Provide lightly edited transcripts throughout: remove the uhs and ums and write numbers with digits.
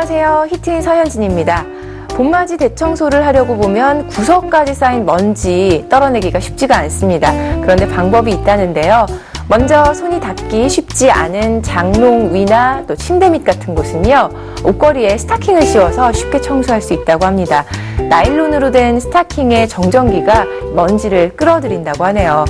안녕하세요. 히트인 서현진입니다. 봄맞이 대청소를 하려고 보면 구석까지 쌓인 먼지 떨어내기가 쉽지가 않습니다. 그런데 방법이 있다는데요. 먼저 손이 닿기 쉽지 않은 장롱 위나 또 침대 밑 같은 곳은요, 옷걸이에 스타킹을 씌워서 쉽게 청소할 수 있다고 합니다. 나일론으로 된 스타킹의 정전기가 먼지를 끌어들인다고 하네요.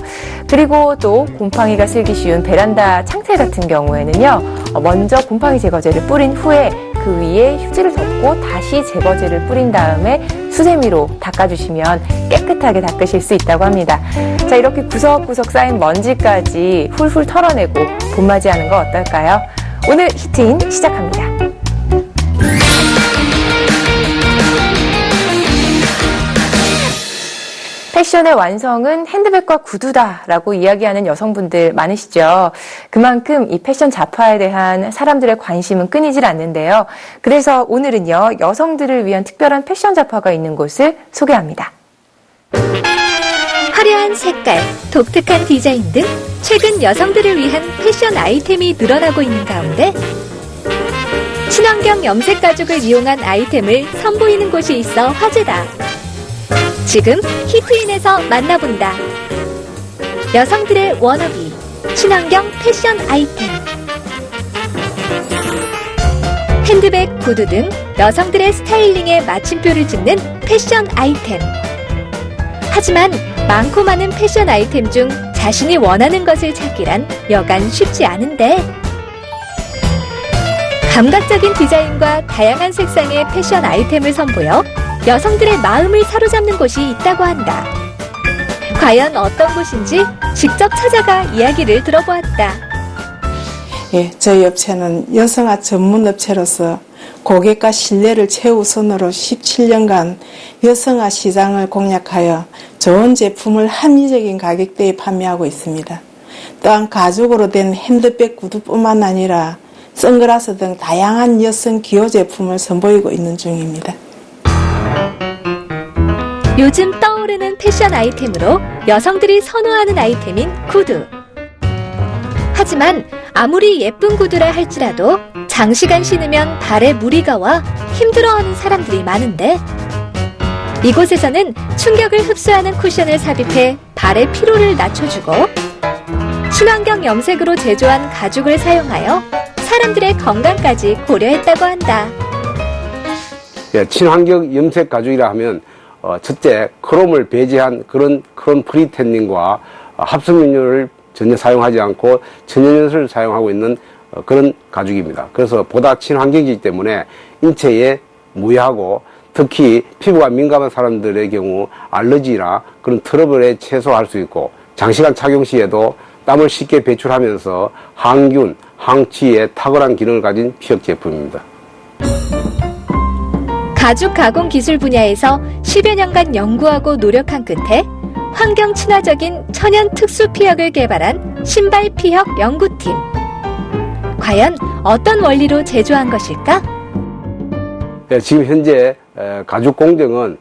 그리고 또 곰팡이가 슬기 쉬운 베란다 창틀 같은 경우에는요, 먼저 곰팡이 제거제를 뿌린 후에 그 위에 휴지를 덮고 다시 제거제를 뿌린 다음에 수세미로 닦아주시면 깨끗하게 닦으실 수 있다고 합니다. 자, 이렇게 구석구석 쌓인 먼지까지 훌훌 털어내고 봄맞이하는 거 어떨까요? 오늘 히트인 시작합니다. 패션의 완성은 핸드백과 구두다라고 이야기하는 여성분들 많으시죠. 그만큼 이 패션 잡화에 대한 사람들의 관심은 끊이질 않는데요. 그래서 오늘은요, 여성들을 위한 특별한 패션 잡화가 있는 곳을 소개합니다. 화려한 색깔, 독특한 디자인 등 최근 여성들을 위한 패션 아이템이 늘어나고 있는 가운데 친환경 염색 가죽을 이용한 아이템을 선보이는 곳이 있어 화제다. 지금 히트인에서 만나본다. 여성들의 워너비, 친환경 패션 아이템. 핸드백, 구두 등 여성들의 스타일링에 마침표를 찍는 패션 아이템. 하지만 많고 많은 패션 아이템 중 자신이 원하는 것을 찾기란 여간 쉽지 않은데, 감각적인 디자인과 다양한 색상의 패션 아이템을 선보여 여성들의 마음을 사로잡는 곳이 있다고 한다. 과연 어떤 곳인지 직접 찾아가 이야기를 들어보았다. 예, 저희 업체는 여성화 전문 업체로서 고객과 신뢰를 최우선으로 17년간 여성화 시장을 공략하여 좋은 제품을 합리적인 가격대에 판매하고 있습니다. 또한 가죽으로 된 핸드백, 구두뿐만 아니라 선글라스 등 다양한 여성 기호 제품을 선보이고 있는 중입니다. 요즘 떠오르는 패션 아이템으로 여성들이 선호하는 아이템인 구두. 하지만 아무리 예쁜 구두라 할지라도 장시간 신으면 발에 무리가 와 힘들어하는 사람들이 많은데, 이곳에서는 충격을 흡수하는 쿠션을 삽입해 발의 피로를 낮춰주고 친환경 염색으로 제조한 가죽을 사용하여 사람들의 건강까지 고려했다고 한다. 예, 친환경 염색 가죽이라 하면 첫째, 크롬을 배제한 그런 프리텐닝과 합성연료를 전혀 사용하지 않고 천연연수를 사용하고 있는 그런 가죽입니다. 그래서 보다 친환경이기 때문에 인체에 무해하고 특히 피부가 민감한 사람들의 경우 알러지나 그런 트러블에 최소화할 수 있고, 장시간 착용 시에도 땀을 쉽게 배출하면서 항균, 항취에 탁월한 기능을 가진 피혁 제품입니다. 가죽 가공 기술 분야에서 10여 년간 연구하고 노력한 끝에 환경 친화적인 천연 특수 피혁을 개발한 신발 피혁 연구팀. 과연 어떤 원리로 제조한 것일까? 네, 지금 현재 가죽 공정은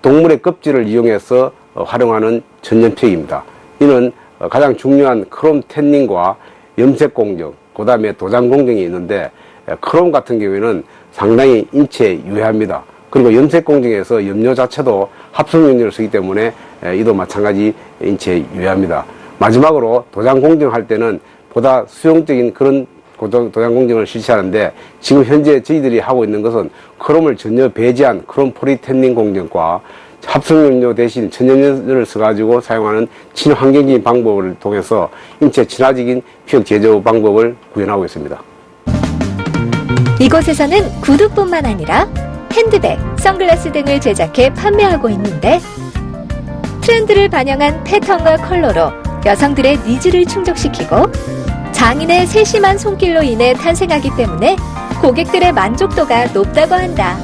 동물의 껍질을 이용해서 활용하는 전염피혁입니다. 이는 가장 중요한 크롬 텐닝과 염색 공정, 그 다음에 도장 공정이 있는데, 크롬 같은 경우에는 상당히 인체에 유해합니다. 그리고 염색 공정에서 염료 자체도 합성연료를 쓰기 때문에 이도 마찬가지 인체에 유해합니다. 마지막으로 도장 공정할 때는 보다 수용적인 그런 도장 공정을 실시하는데, 지금 현재 저희들이 하고 있는 것은 크롬을 전혀 배제한 크롬 프리텐닝 공정과 합성연료 대신 천연연료를 써가지고 사용하는 친환경적인 방법을 통해서 인체 친화적인 피혁 제조 방법을 구현하고 있습니다. 이곳에서는 구두뿐만 아니라 핸드백, 선글라스 등을 제작해 판매하고 있는데, 트렌드를 반영한 패턴과 컬러로 여성들의 니즈를 충족시키고 장인의 세심한 손길로 인해 탄생하기 때문에 고객들의 만족도가 높다고 한다.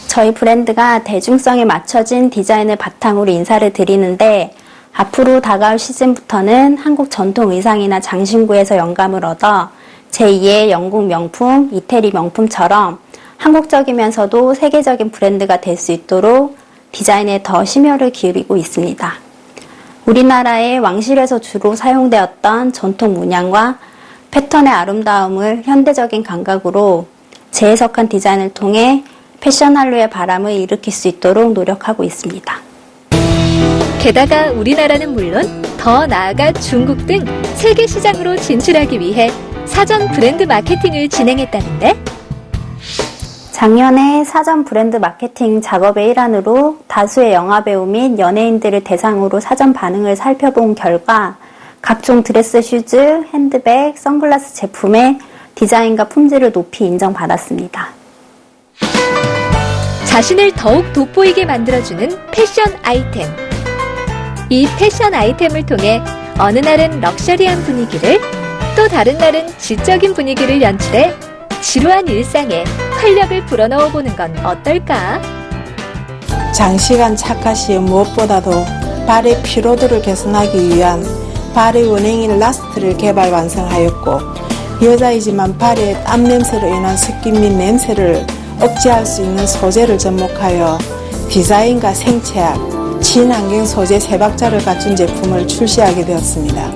저희 브랜드가 대중성에 맞춰진 디자인을 바탕으로 인사를 드리는데, 앞으로 다가올 시즌부터는 한국 전통 의상이나 장신구에서 영감을 얻어 제2의 영국 명품, 이태리 명품처럼 한국적이면서도 세계적인 브랜드가 될 수 있도록 디자인에 더 심혈을 기울이고 있습니다. 우리나라의 왕실에서 주로 사용되었던 전통 문양과 패턴의 아름다움을 현대적인 감각으로 재해석한 디자인을 통해 패션 한류의 바람을 일으킬 수 있도록 노력하고 있습니다. 게다가 우리나라는 물론 더 나아가 중국 등 세계 시장으로 진출하기 위해 사전 브랜드 마케팅을 진행했다는데, 작년에 사전 브랜드 마케팅 작업의 일환으로 다수의 영화배우 및 연예인들을 대상으로 사전 반응을 살펴본 결과 각종 드레스 슈즈, 핸드백, 선글라스 제품의 디자인과 품질을 높이 인정받았습니다. 자신을 더욱 돋보이게 만들어주는 패션 아이템. 이 패션 아이템을 통해 어느 날은 럭셔리한 분위기를, 또 다른 날은 지적인 분위기를 연출해 지루한 일상에 활력을 불어넣어 보는 건 어떨까? 장시간 착화 시 무엇보다도 발의 피로도를 개선하기 위한 발의 원행인 라스트를 개발 완성하였고, 여자이지만 발의 땀 냄새로 인한 습기 및 냄새를 억제할 수 있는 소재를 접목하여 디자인과 생체약, 친환경 소재 3박자를 갖춘 제품을 출시하게 되었습니다.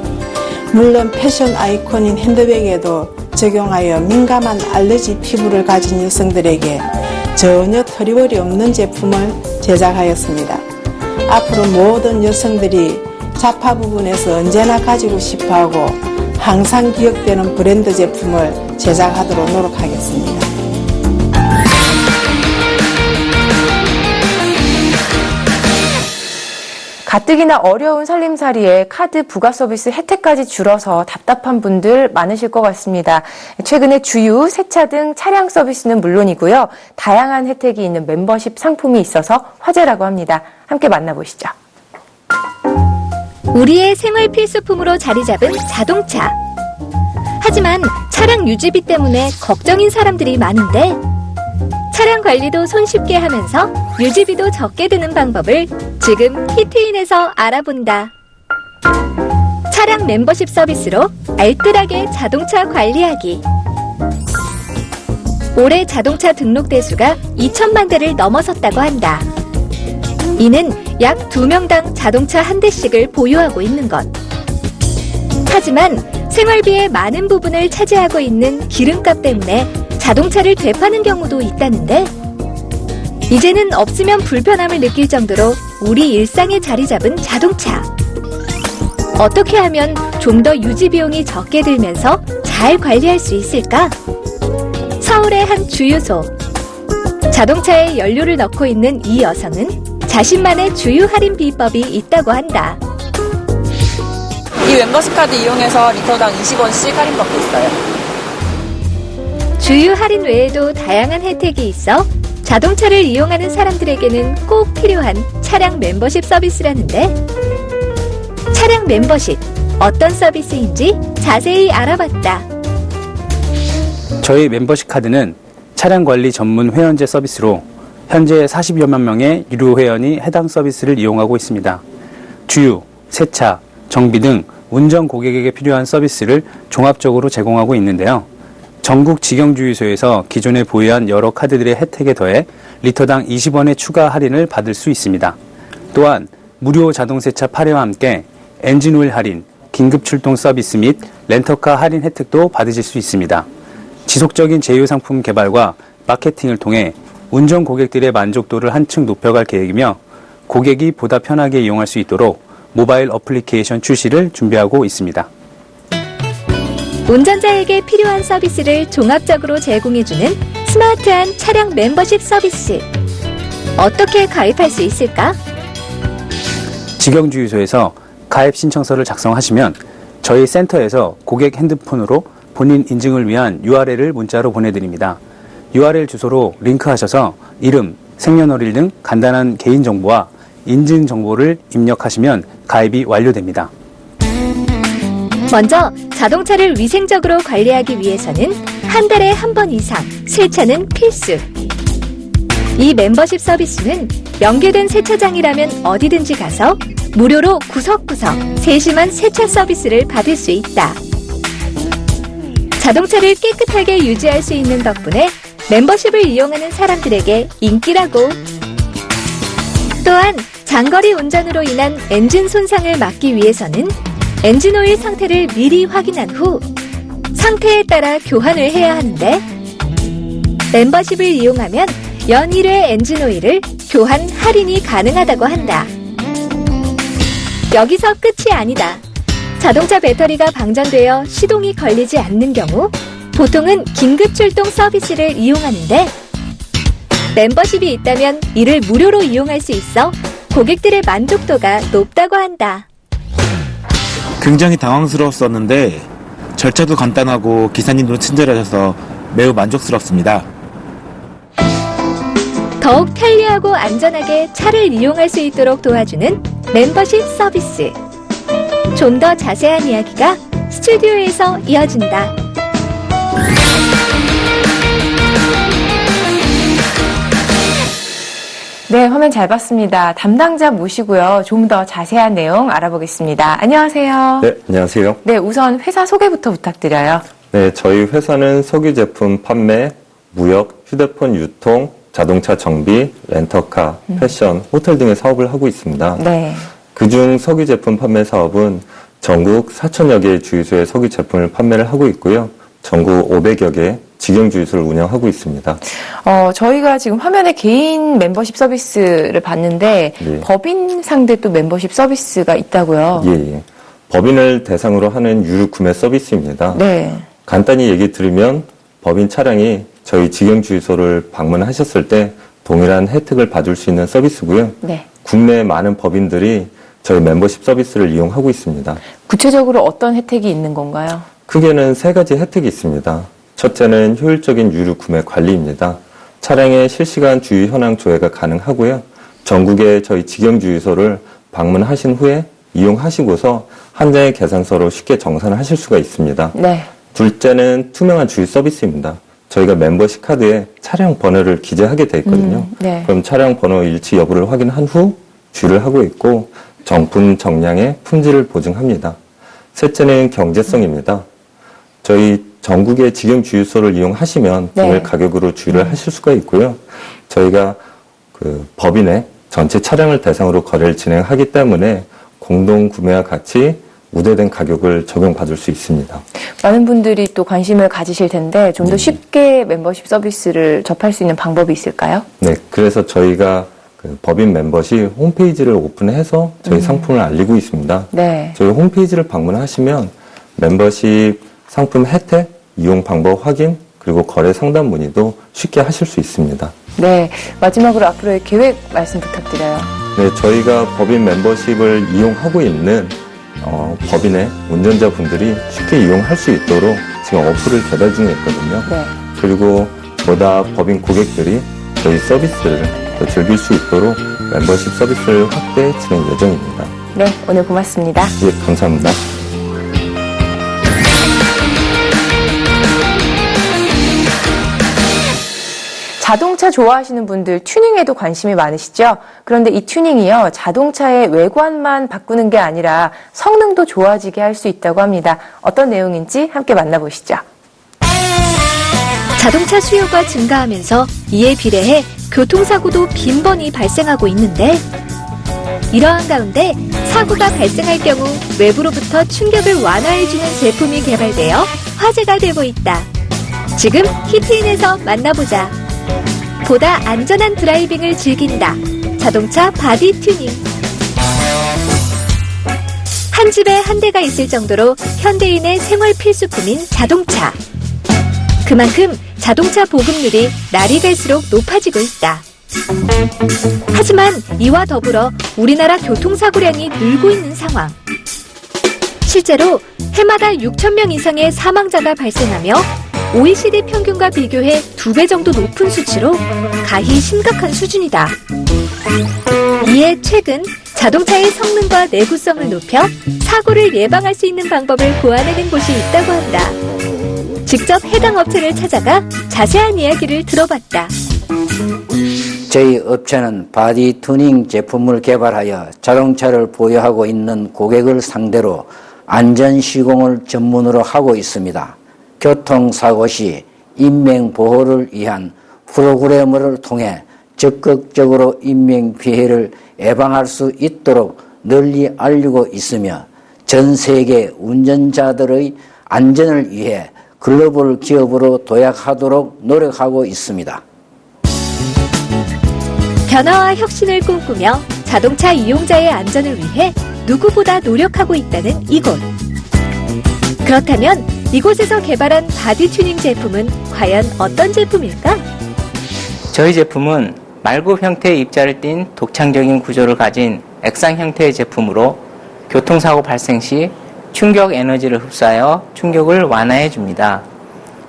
물론 패션 아이콘인 핸드백에도 적용하여 민감한 알러지 피부를 가진 여성들에게 전혀 터리버리 없는 제품을 제작하였습니다. 앞으로 모든 여성들이 자파 부분에서 언제나 가지고 싶어하고 항상 기억되는 브랜드 제품을 제작하도록 노력하겠습니다. 가뜩이나 어려운 살림살이에 카드 부가 서비스 혜택까지 줄어서 답답한 분들 많으실 것 같습니다. 최근에 주유, 세차 등 차량 서비스는 물론이고요. 다양한 혜택이 있는 멤버십 상품이 있어서 화제라고 합니다. 함께 만나보시죠. 우리의 생활 필수품으로 자리 잡은 자동차. 하지만 차량 유지비 때문에 걱정인 사람들이 많은데, 차량 관리도 손쉽게 하면서 유지비도 적게 드는 방법을 지금 히트인에서 알아본다. 차량 멤버십 서비스로 알뜰하게 자동차 관리하기. 올해 자동차 등록 대수가 2천만 대를 넘어섰다고 한다. 이는 약 2명당 자동차 한 대씩을 보유하고 있는 것. 하지만 생활비의 많은 부분을 차지하고 있는 기름값 때문에 자동차를 되파는 경우도 있다는데, 이제는 없으면 불편함을 느낄 정도로 우리 일상에 자리 잡은 자동차. 어떻게 하면 좀 더 유지 비용이 적게 들면서 잘 관리할 수 있을까? 서울의 한 주유소. 자동차에 연료를 넣고 있는 이 여성은 자신만의 주유 할인 비법이 있다고 한다. 이 멤버십 카드 이용해서 리터당 20원씩 할인받고 있어요. 주유 할인 외에도 다양한 혜택이 있어 자동차를 이용하는 사람들에게는 꼭 필요한 차량 멤버십 서비스라는데, 차량 멤버십, 어떤 서비스인지 자세히 알아봤다. 저희 멤버십 카드는 차량 관리 전문 회원제 서비스로 현재 40여만 명의 유료 회원이 해당 서비스를 이용하고 있습니다. 주유, 세차, 정비 등 운전 고객에게 필요한 서비스를 종합적으로 제공하고 있는데요. 전국 직영주유소에서 기존에 보유한 여러 카드들의 혜택에 더해 리터당 20원의 추가 할인을 받을 수 있습니다. 또한 무료 자동세차 8회와 함께 엔진오일 할인, 긴급 출동 서비스 및 렌터카 할인 혜택도 받으실 수 있습니다. 지속적인 제휴 상품 개발과 마케팅을 통해 운전 고객들의 만족도를 한층 높여갈 계획이며, 고객이 보다 편하게 이용할 수 있도록 모바일 어플리케이션 출시를 준비하고 있습니다. 운전자에게 필요한 서비스를 종합적으로 제공해주는 스마트한 차량 멤버십 서비스. 어떻게 가입할 수 있을까? 직영주유소에서 가입 신청서를 작성하시면 저희 센터에서 고객 핸드폰으로 본인 인증을 위한 URL을 문자로 보내드립니다. URL 주소로 링크하셔서 이름, 생년월일 등 간단한 개인정보와 인증정보를 입력하시면 가입이 완료됩니다. 먼저 자동차를 위생적으로 관리하기 위해서는 한 달에 한 번 이상 세차는 필수. 이 멤버십 서비스는 연계된 세차장이라면 어디든지 가서 무료로 구석구석 세심한 세차 서비스를 받을 수 있다. 자동차를 깨끗하게 유지할 수 있는 덕분에 멤버십을 이용하는 사람들에게 인기라고. 또한 장거리 운전으로 인한 엔진 손상을 막기 위해서는 엔진오일 상태를 미리 확인한 후 상태에 따라 교환을 해야 하는데, 멤버십을 이용하면 연 1회 엔진오일을 교환 할인이 가능하다고 한다. 여기서 끝이 아니다. 자동차 배터리가 방전되어 시동이 걸리지 않는 경우 보통은 긴급 출동 서비스를 이용하는데 멤버십이 있다면 이를 무료로 이용할 수 있어 고객들의 만족도가 높다고 한다. 굉장히 당황스러웠었는데 절차도 간단하고 기사님도 친절하셔서 매우 만족스럽습니다. 더욱 편리하고 안전하게 차를 이용할 수 있도록 도와주는 멤버십 서비스. 좀 더 자세한 이야기가 스튜디오에서 이어진다. 네, 화면 잘 봤습니다. 담당자 모시고요. 좀 더 자세한 내용 알아보겠습니다. 안녕하세요. 네, 안녕하세요. 네, 우선 회사 소개부터 부탁드려요. 네, 저희 회사는 석유 제품 판매, 무역, 휴대폰 유통, 자동차 정비, 렌터카, 패션, 호텔 등의 사업을 하고 있습니다. 네. 그중 석유 제품 판매 사업은 전국 4천여 개의 주유소에 석유 제품을 판매를 하고 있고요. 전국 500여 개 직영 주유소를 운영하고 있습니다. 저희가 지금 화면에 개인 멤버십 서비스를 봤는데 네. 법인 상대 또 멤버십 서비스가 있다고요. 예. 법인을 대상으로 하는 유류 구매 서비스입니다. 네. 간단히 얘기 드리면 법인 차량이 저희 직영 주유소를 방문하셨을 때 동일한 혜택을 받을 수 있는 서비스고요. 네. 국내 많은 법인들이 저희 멤버십 서비스를 이용하고 있습니다. 구체적으로 어떤 혜택이 있는 건가요? 크게는 3가지 혜택이 있습니다. 첫째는 효율적인 유류 구매 관리입니다. 차량의 실시간 주유 현황 조회가 가능하고요. 전국의 저희 직영 주유소를 방문하신 후에 이용하시고서 한 장의 계산서로 쉽게 정산을 하실 수가 있습니다. 네. 둘째는 투명한 주유 서비스입니다. 저희가 멤버십 카드에 차량 번호를 기재하게 돼 있거든요. 네. 그럼 차량 번호 일치 여부를 확인한 후 주유를 하고 있고 정품 정량의 품질을 보증합니다. 셋째는 경제성입니다. 저희 전국의 직영 주유소를 이용하시면 네. 동일 가격으로 주유를 하실 수가 있고요. 저희가 그 법인의 전체 차량을 대상으로 거래를 진행하기 때문에 공동 구매와 같이 우대된 가격을 적용받을 수 있습니다. 많은 분들이 또 관심을 가지실 텐데 좀 더 쉽게 멤버십 서비스를 접할 수 있는 방법이 있을까요? 네, 그래서 저희가 그 법인 멤버십 홈페이지를 오픈해서 저희 상품을 알리고 있습니다. 네. 저희 홈페이지를 방문하시면 멤버십 상품 혜택, 이용 방법 확인, 그리고 거래 상담 문의도 쉽게 하실 수 있습니다. 네. 마지막으로 앞으로의 계획 말씀 부탁드려요. 네, 저희가 법인 멤버십을 이용하고 있는 법인의 운전자분들이 쉽게 이용할 수 있도록 지금 어플을 개발 중에 있거든요. 네. 그리고 보다 법인 고객들이 저희 서비스를 더 즐길 수 있도록 멤버십 서비스를 확대 진행 예정입니다. 네. 오늘 고맙습니다. 예, 감사합니다. 자동차 좋아하시는 분들 튜닝에도 관심이 많으시죠? 그런데 이 튜닝이요, 자동차의 외관만 바꾸는 게 아니라 성능도 좋아지게 할 수 있다고 합니다. 어떤 내용인지 함께 만나보시죠. 자동차 수요가 증가하면서 이에 비례해 교통사고도 빈번히 발생하고 있는데 이러한 가운데 사고가 발생할 경우 외부로부터 충격을 완화해주는 제품이 개발되어 화제가 되고 있다. 지금 히트인에서 만나보자. 보다 안전한 드라이빙을 즐긴다. 자동차 바디 튜닝. 한 집에 한 대가 있을 정도로 현대인의 생활 필수품인 자동차. 그만큼 자동차 보급률이 날이 갈수록 높아지고 있다. 하지만 이와 더불어 우리나라 교통사고량이 늘고 있는 상황. 실제로 해마다 6,000명 이상의 사망자가 발생하며 OECD 평균과 비교해 2배 정도 높은 수치로 가히 심각한 수준이다. 이에 최근 자동차의 성능과 내구성을 높여 사고를 예방할 수 있는 방법을 고안해낸 곳이 있다고 한다. 직접 해당 업체를 찾아가 자세한 이야기를 들어봤다. 저희 업체는 바디 튜닝 제품을 개발하여 자동차를 보유하고 있는 고객을 상대로 안전 시공을 전문으로 하고 있습니다. 교통사고 시 인명보호를 위한 프로그램을 통해 적극적으로 인명피해를 예방할 수 있도록 널리 알리고 있으며 전 세계 운전자들의 안전을 위해 글로벌 기업으로 도약하도록 노력하고 있습니다. 변화와 혁신을 꿈꾸며 자동차 이용자의 안전을 위해 누구보다 노력하고 있다는 이곳. 그렇다면 이곳에서 개발한 바디 튜닝 제품은 과연 어떤 제품일까? 저희 제품은 말굽 형태의 입자를 띤 독창적인 구조를 가진 액상 형태의 제품으로 교통사고 발생 시 충격 에너지를 흡수하여 충격을 완화해 줍니다.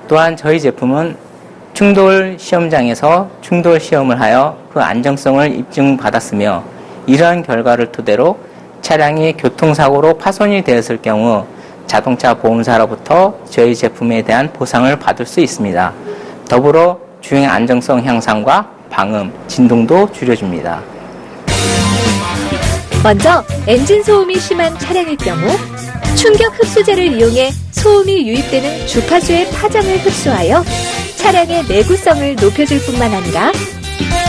또한 저희 제품은 충돌 시험장에서 충돌 시험을 하여 그 안정성을 입증받았으며 이러한 결과를 토대로 차량이 교통사고로 파손이 되었을 경우 자동차 보험사로부터 저희 제품에 대한 보상을 받을 수 있습니다. 더불어 주행 안정성 향상과 방음, 진동도 줄여줍니다. 먼저 엔진 소음이 심한 차량일 경우 충격 흡수제를 이용해 소음이 유입되는 주파수의 파장을 흡수하여 차량의 내구성을 높여줄 뿐만 아니라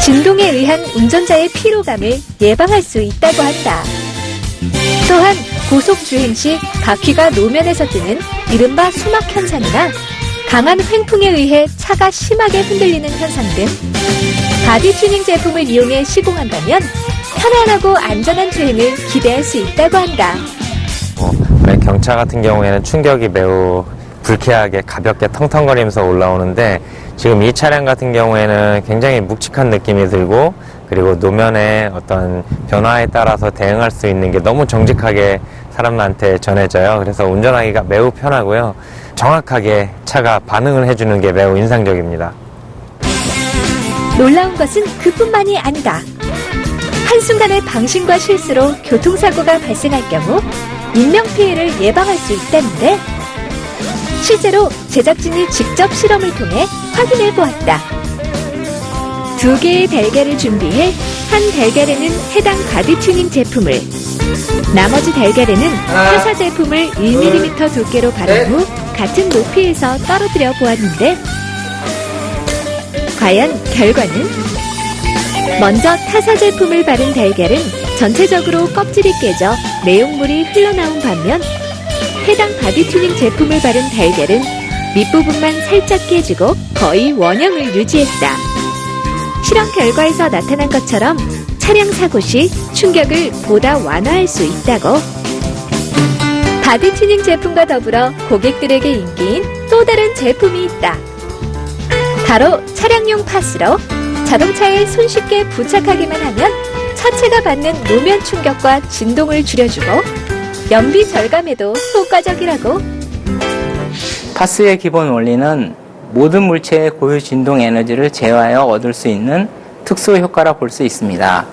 진동에 의한 운전자의 피로감을 예방할 수 있다고 한다. 또한 고속 주행 시 바퀴가 노면에서 뜨는 이른바 수막 현상이나 강한 횡풍에 의해 차가 심하게 흔들리는 현상 등 바디 튜닝 제품을 이용해 시공한다면 편안하고 안전한 주행을 기대할 수 있다고 한다. 경차 같은 경우에는 충격이 매우 불쾌하게 가볍게 텅텅거리면서 올라오는데 지금 이 차량 같은 경우에는 굉장히 묵직한 느낌이 들고 그리고 노면의 어떤 변화에 따라서 대응할 수 있는 게 너무 정직하게 사람한테 전해져요. 그래서 운전하기가 매우 편하고요. 정확하게 차가 반응을 해주는 게 매우 인상적입니다. 놀라운 것은 그뿐만이 아니다. 한순간의 방심과 실수로 교통사고가 발생할 경우 인명피해를 예방할 수 있다는데 실제로 제작진이 직접 실험을 통해 확인해 보았다. 2개의 달걀을 준비해 한 달걀에는 해당 바디 튜닝 제품을 나머지 달걀에는 타사 제품을 1mm 두께로 바른 후 같은 높이에서 떨어뜨려 보았는데 과연 결과는? 먼저 타사 제품을 바른 달걀은 전체적으로 껍질이 깨져 내용물이 흘러나온 반면 해당 바디 튜닝 제품을 바른 달걀은 밑부분만 살짝 깨지고 거의 원형을 유지했다. 실험 결과에서 나타난 것처럼 차량 사고 시 충격을 보다 완화할 수 있다고. 바디 튜닝 제품과 더불어 고객들에게 인기인 또 다른 제품이 있다. 바로 차량용 파스로 자동차에 손쉽게 부착하기만 하면 차체가 받는 노면 충격과 진동을 줄여주고 연비 절감에도 효과적이라고. 파스의 기본 원리는 모든 물체의 고유 진동 에너지를 제어하여 얻을 수 있는 특수 효과라 볼 수 있습니다.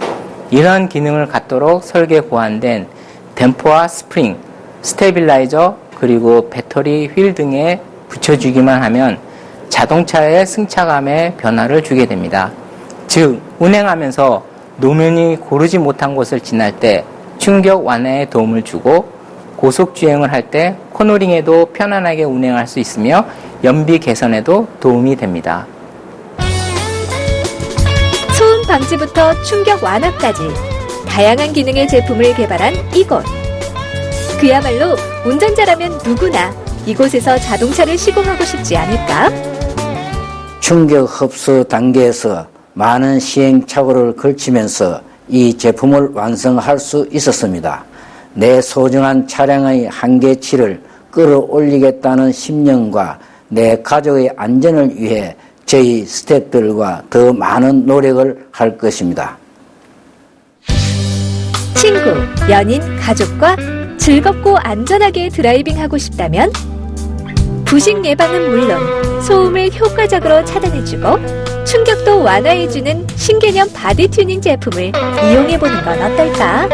이런 기능을 갖도록 설계 고안된 댐퍼와 스프링, 스테빌라이저, 그리고 배터리 휠 등에 붙여주기만 하면 자동차의 승차감에 변화를 주게 됩니다. 즉, 운행하면서 노면이 고르지 못한 곳을 지날 때 충격 완화에 도움을 주고 고속주행을 할 때 코너링에도 편안하게 운행할 수 있으며 연비 개선에도 도움이 됩니다. 소음 방지부터 충격 완화까지 다양한 기능의 제품을 개발한 이곳. 그야말로 운전자라면 누구나 이곳에서 자동차를 시공하고 싶지 않을까? 충격 흡수 단계에서 많은 시행착오를 걸치면서 이 제품을 완성할 수 있었습니다. 내 소중한 차량의 한계치를 끌어올리겠다는 심령과 내 가족의 안전을 위해 저희 스태프들과 더 많은 노력을 할 것입니다. 친구, 연인, 가족과 즐겁고 안전하게 드라이빙하고 싶다면 부식 예방은 물론 소음을 효과적으로 차단해주고 충격도 완화해주는 신개념 바디 튜닝 제품을 이용해보는 건 어떨까?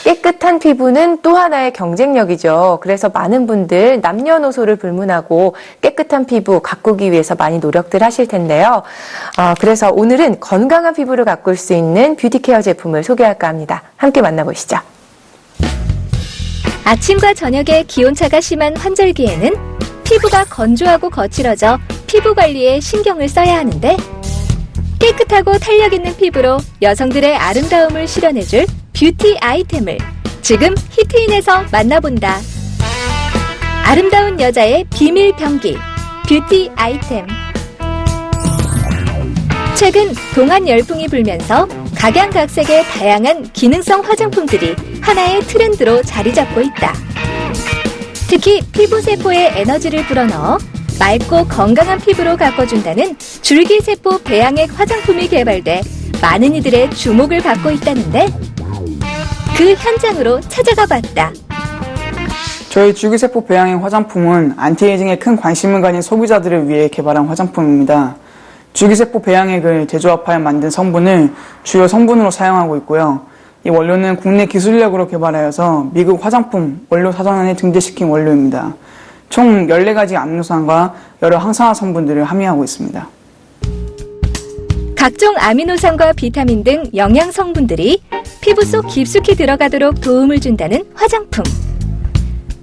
깨끗한 피부는 또 하나의 경쟁력이죠. 그래서 많은 분들 남녀노소를 불문하고 깨끗한 피부 가꾸기 위해서 많이 노력들 하실 텐데요. 그래서 오늘은 건강한 피부를 가꿀 수 있는 뷰티케어 제품을 소개할까 합니다. 함께 만나보시죠. 아침과 저녁에 기온차가 심한 환절기에는 피부가 건조하고 거칠어져 피부 관리에 신경을 써야 하는데 깨끗하고 탄력 있는 피부로 여성들의 아름다움을 실현해줄 뷰티 아이템을 지금 히트인에서 만나본다. 아름다운 여자의 비밀 병기, 뷰티 아이템. 최근 동안 열풍이 불면서 각양각색의 다양한 기능성 화장품들이 하나의 트렌드로 자리 잡고 있다. 특히 피부세포에 에너지를 불어넣어 맑고 건강한 피부로 가꿔준다는 줄기세포 배양액 화장품이 개발돼 많은 이들의 주목을 받고 있다는데 그 현장으로 찾아가 봤다. 저희 줄기세포 배양액 화장품은 안티에이징에 큰 관심을 가진 소비자들을 위해 개발한 화장품입니다. 줄기세포 배양액을 재조합하여 만든 성분을 주요 성분으로 사용하고 있고요. 이 원료는 국내 기술력으로 개발하여서 미국 화장품 원료 사전에 등재시킨 원료입니다. 총 14가지 아미노산과 여러 항산화 성분들을 함유하고 있습니다. 각종 아미노산과 비타민 등 영양 성분들이 피부 속 깊숙이 들어가도록 도움을 준다는 화장품.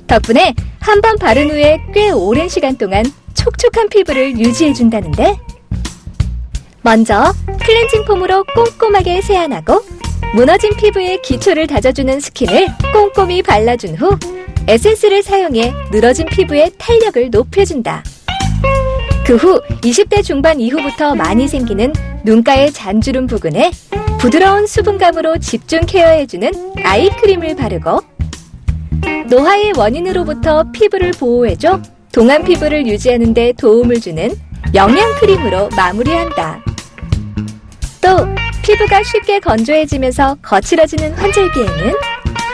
덕분에 한 번 바른 후에 꽤 오랜 시간 동안 촉촉한 피부를 유지해준다는데 먼저 클렌징 폼으로 꼼꼼하게 세안하고 무너진 피부에 기초를 다져주는 스킨을 꼼꼼히 발라준 후 에센스를 사용해 늘어진 피부의 탄력을 높여준다. 그 후 20대 중반 이후부터 많이 생기는 눈가의 잔주름 부근에 부드러운 수분감으로 집중 케어해주는 아이크림을 바르고 노화의 원인으로부터 피부를 보호해줘 동안 피부를 유지하는 데 도움을 주는 영양크림으로 마무리한다. 또 피부가 쉽게 건조해지면서 거칠어지는 환절기에는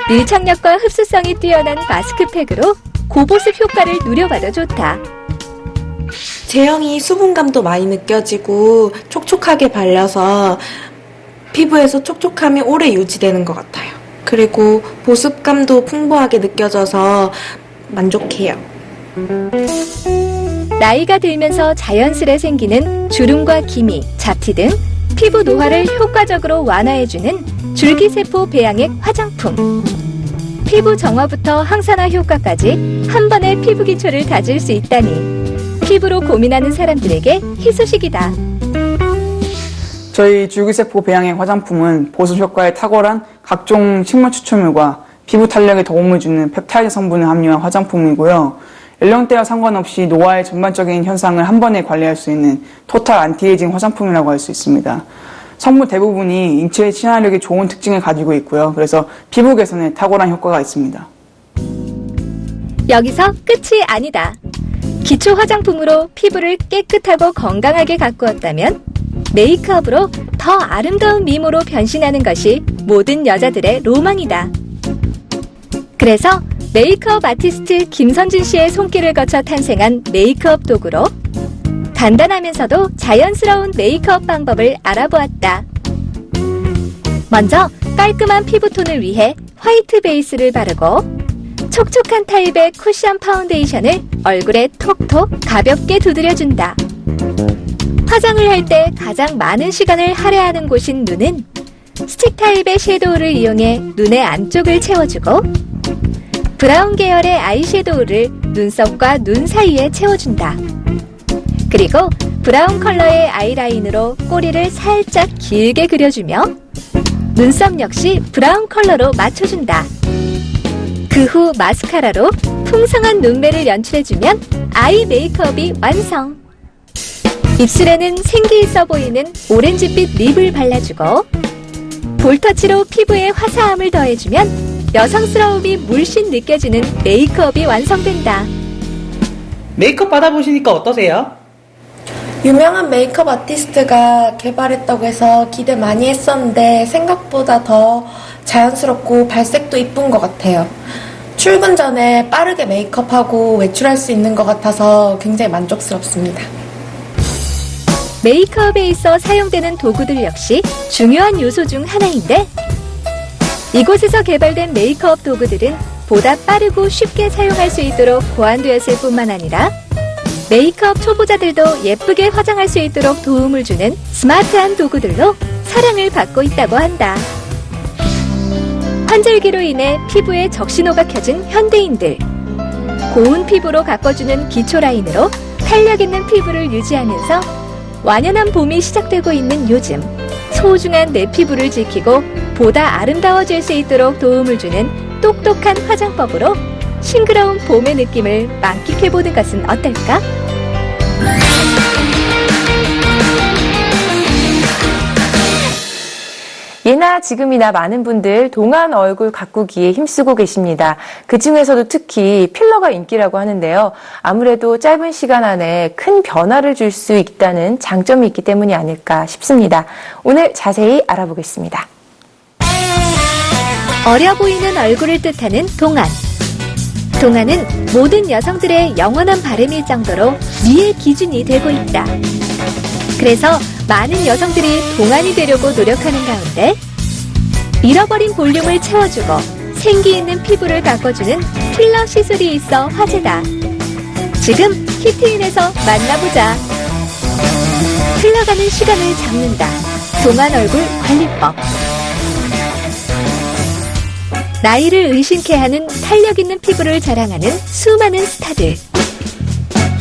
밀착력과 흡수성이 뛰어난 마스크팩으로 고보습 효과를 누려받아 좋다. 제형이 수분감도 많이 느껴지고 촉촉하게 발려서 피부에서 촉촉함이 오래 유지되는 것 같아요. 그리고 보습감도 풍부하게 느껴져서 만족해요. 나이가 들면서 자연스레 생기는 주름과 기미, 잡티 등 피부 노화를 효과적으로 완화해주는 줄기세포 배양액 화장품. 피부 정화부터 항산화 효과까지 한 번에 피부 기초를 다질 수 있다니 피부로 고민하는 사람들에게 희소식이다. 저희 줄기세포 배양액 화장품은 보습 효과에 탁월한 각종 식물 추출물과 피부 탄력에 도움을 주는 펩타이드 성분을 함유한 화장품이고요. 연령대와 상관없이 노화의 전반적인 현상을 한 번에 관리할 수 있는 토탈 안티에이징 화장품이라고 할 수 있습니다. 성분 대부분이 인체의 친화력이 좋은 특징을 가지고 있고요. 그래서 피부 개선에 탁월한 효과가 있습니다. 여기서 끝이 아니다. 기초 화장품으로 피부를 깨끗하고 건강하게 가꾸었다면 메이크업으로 더 아름다운 미모로 변신하는 것이 모든 여자들의 로망이다. 그래서 메이크업 아티스트 김선진 씨의 손길을 거쳐 탄생한 메이크업 도구로 간단하면서도 자연스러운 메이크업 방법을 알아보았다. 먼저 깔끔한 피부톤을 위해 화이트 베이스를 바르고 촉촉한 타입의 쿠션 파운데이션을 얼굴에 톡톡 가볍게 두드려준다. 화장을 할 때 가장 많은 시간을 할애하는 곳인 눈은 스틱 타입의 섀도우를 이용해 눈의 안쪽을 채워주고 브라운 계열의 아이섀도우를 눈썹과 눈 사이에 채워준다. 그리고 브라운 컬러의 아이라인으로 꼬리를 살짝 길게 그려주며 눈썹 역시 브라운 컬러로 맞춰준다. 그 후 마스카라로 풍성한 눈매를 연출해주면 아이 메이크업이 완성! 입술에는 생기 있어 보이는 오렌지빛 립을 발라주고 볼터치로 피부에 화사함을 더해주면 여성스러움이 물씬 느껴지는 메이크업이 완성된다. 메이크업 받아보시니까 어떠세요? 유명한 메이크업 아티스트가 개발했다고 해서 기대 많이 했었는데 생각보다 더 자연스럽고 발색도 이쁜 것 같아요. 출근 전에 빠르게 메이크업하고 외출할 수 있는 것 같아서 굉장히 만족스럽습니다. 메이크업에 있어 사용되는 도구들 역시 중요한 요소 중 하나인데 이곳에서 개발된 메이크업 도구들은 보다 빠르고 쉽게 사용할 수 있도록 고안되었을 뿐만 아니라 메이크업 초보자들도 예쁘게 화장할 수 있도록 도움을 주는 스마트한 도구들로 사랑을 받고 있다고 한다. 환절기로 인해 피부에 적신호가 켜진 현대인들. 고운 피부로 가꿔주는 기초 라인으로 탄력 있는 피부를 유지하면서 완연한 봄이 시작되고 있는 요즘 소중한 내 피부를 지키고 보다 아름다워질 수 있도록 도움을 주는 똑똑한 화장법으로 싱그러운 봄의 느낌을 만끽해보는 것은 어떨까? 예나 지금이나 많은 분들 동안 얼굴 가꾸기에 힘쓰고 계십니다. 그 중에서도 특히 필러가 인기라고 하는데요. 아무래도 짧은 시간 안에 큰 변화를 줄 수 있다는 장점이 있기 때문이 아닐까 싶습니다. 오늘 자세히 알아보겠습니다. 어려 보이는 얼굴을 뜻하는 동안. 동안은 모든 여성들의 영원한 바람일 정도로 미의 기준이 되고 있다. 그래서 많은 여성들이 동안이 되려고 노력하는 가운데 잃어버린 볼륨을 채워주고 생기 있는 피부를 가꿔주는 필러 시술이 있어 화제다. 지금 히트인에서 만나보자. 흘러가는 시간을 잡는다. 동안 얼굴 관리법. 나이를 의심케 하는 탄력 있는 피부를 자랑하는 수많은 스타들.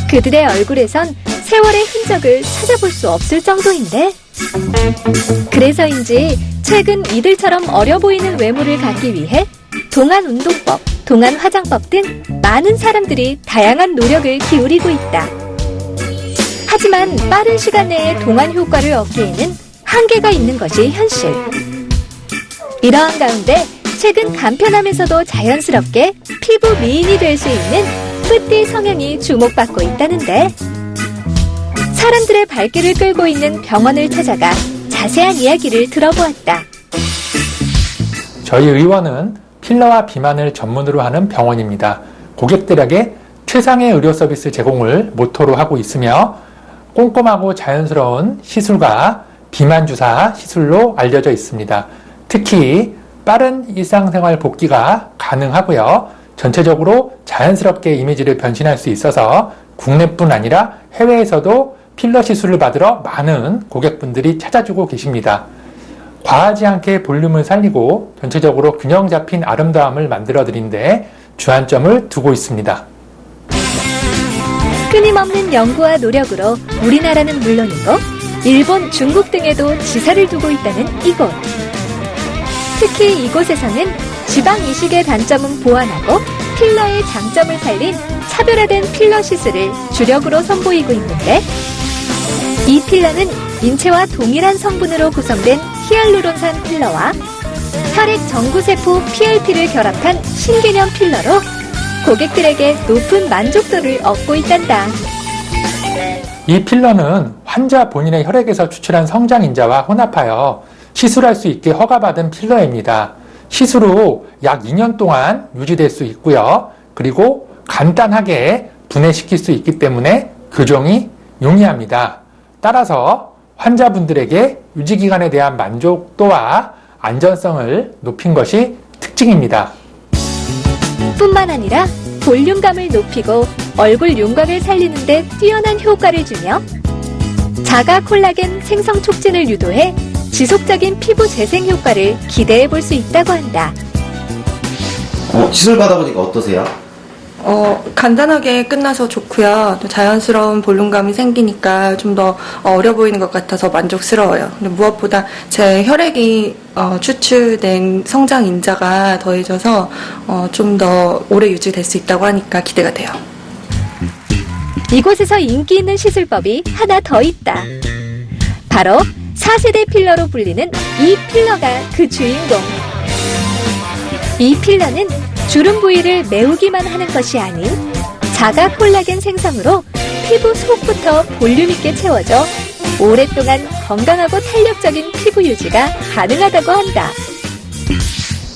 그들의 얼굴에선 세월의 흔적을 찾아볼 수 없을 정도인데 그래서인지 최근 이들처럼 어려 보이는 외모를 갖기 위해 동안 운동법, 동안 화장법 등 많은 사람들이 다양한 노력을 기울이고 있다. 하지만 빠른 시간 내에 동안 효과를 얻기에는 한계가 있는 것이 현실. 이러한 가운데 최근 간편하면서도 자연스럽게 피부 미인이 될 수 있는 뿌띠 성형이 주목받고 있다는데 사람들의 발길을 끌고 있는 병원을 찾아가 자세한 이야기를 들어보았다. 저희 의원은 필러와 비만을 전문으로 하는 병원입니다. 고객들에게 최상의 의료 서비스 제공을 모토로 하고 있으며 꼼꼼하고 자연스러운 시술과 비만 주사 시술로 알려져 있습니다. 특히 빠른 일상생활 복귀가 가능하고요. 전체적으로 자연스럽게 이미지를 변신할 수 있어서 국내뿐 아니라 해외에서도 필러 시술을 받으러 많은 고객분들이 찾아주고 계십니다. 과하지 않게 볼륨을 살리고 전체적으로 균형 잡힌 아름다움을 만들어드린데 주안점을 두고 있습니다. 끊임없는 연구와 노력으로 우리나라는 물론이고 일본, 중국 등에도 지사를 두고 있다는 이곳. 특히 이곳에서는 지방 이식의 단점은 보완하고 필러의 장점을 살린 차별화된 필러 시술을 주력으로 선보이고 있는데 이 필러는 인체와 동일한 성분으로 구성된 히알루론산 필러와 혈액 정구세포 PRP를 결합한 신개념 필러로 고객들에게 높은 만족도를 얻고 있단다. 이 필러는 환자 본인의 혈액에서 추출한 성장인자와 혼합하여 시술할 수 있게 허가받은 필러입니다. 시술 후 약 2년 동안 유지될 수 있고요. 그리고 간단하게 분해시킬 수 있기 때문에 교정이 용이합니다. 따라서 환자분들에게 유지기간에 대한 만족도와 안전성을 높인 것이 특징입니다. 뿐만 아니라 볼륨감을 높이고 얼굴 윤곽을 살리는 데 뛰어난 효과를 주며 자가 콜라겐 생성 촉진을 유도해 지속적인 피부 재생 효과를 기대해 볼 수 있다고 한다. 시술 받아보니까 어떠세요? 간단하게 끝나서 좋고요. 또 자연스러운 볼륨감이 생기니까 좀 더 어려 보이는 것 같아서 만족스러워요. 근데 무엇보다 제 혈액이 추출된 성장 인자가 더해져서 좀 더 오래 유지될 수 있다고 하니까 기대가 돼요. 이곳에서 인기 있는 시술법이 하나 더 있다. 바로 4세대 필러로 불리는 이 필러가 그 주인공. 이 필러는 주름 부위를 메우기만 하는 것이 아닌 자가 콜라겐 생성으로 피부 속부터 볼륨 있게 채워져 오랫동안 건강하고 탄력적인 피부 유지가 가능하다고 한다.